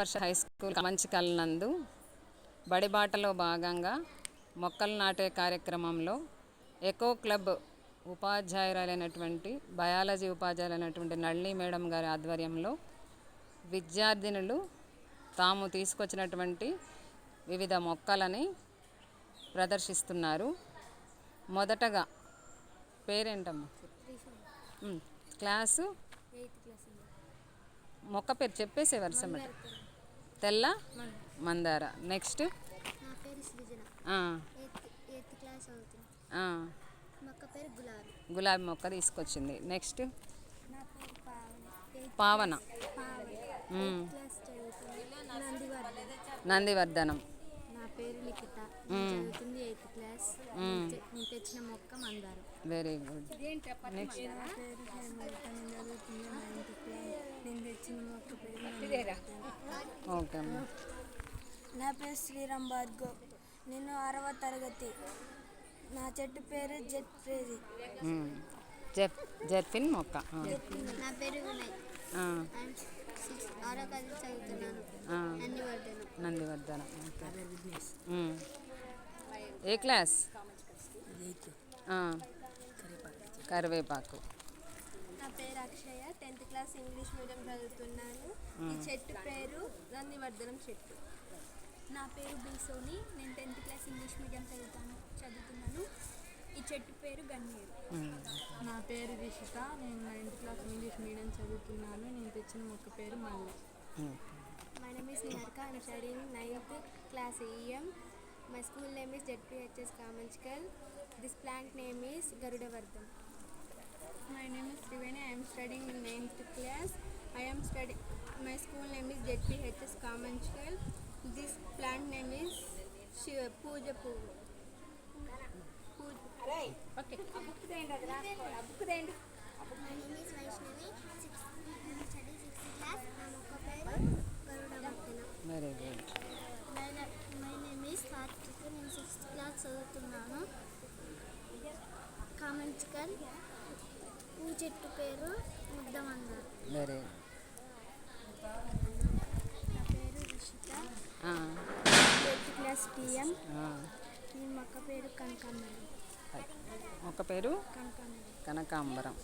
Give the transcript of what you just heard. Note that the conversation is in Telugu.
హై స్కూల్ మంచికల్ నందు బడిబాటలో భాగంగా మొక్కలు నాటే కార్యక్రమంలో ఎకో క్లబ్ ఉపాధ్యాయురాలైనటువంటి బయాలజీ ఉపాధ్యాయులైనటువంటి నళిని మేడం గారి ఆధ్వర్యంలో విద్యార్థినులు తాము తీసుకొచ్చినటువంటి వివిధ మొక్కలని ప్రదర్శిస్తున్నారు. మొదటగా పేరేంటమ్మా? క్లాసు మొక్క పేరు చెప్పేసే వర్షం తెల్ల మందార. నెక్స్ట్ గులాబీ మొక్క తీసుకొచ్చింది. నెక్స్ట్ పావన నందివర్ధనం. Very good. నెక్స్ట్ ఓకే అమ్మా. నా పేరు శ్రీరామ్ భార్గవ్. నేను 6వ తరగతి. నా చెట్టు పేరు జెట్ఫ్రేజీ. జెర్ఫిన్ మొక్క. నా పేరు వినయ్. 6వ తరగతి చదువుతున్నాను. నందివర్ధనం. ఏ క్లాస్? కరివేపాకు. నా పేరు అక్షయ. 10th క్లాస్ ఇంగ్లీష్ మీడియం చదువుతున్నాను. ఈ చెట్టు పేరు నందివర్ధనం చెట్టు. నా పేరు బి సోని. నేను 10th క్లాస్ ఇంగ్లీష్ మీడియం చదువుతున్నాను. ఈ చెట్టు పేరు గన్నేరు. నా పేరు రిషిత. నేను 9th క్లాస్ ఇంగ్లీష్ మీడియం చదువుతున్నాను. నేను తెచ్చిన మొక్క పేరు మల్లె. My name is Niharika. I am studying 9th class EM. My school name is ZPHS Kamanchkal. This plant name is Garudavardhan. My name is Triveni. I am studying in 9th class. My school name is ZPHS Kamanchkal. This plant name is Pooja Puvu. Okay. My name is Vaishnavi. I am studying 6th class. Very good. My name is Karthik. నేను 6th క్లాస్ చదువుతున్నాను. కామంచికల్. పూ చెట్టు పేరు ముద్దమందార. వెరీ. నా పేరు రిషిత. 8th class TM. ఈ మొక్క పేరు కనకాంబరం. మొక్క పేరు కనకాంబరం. కనకాంబరం.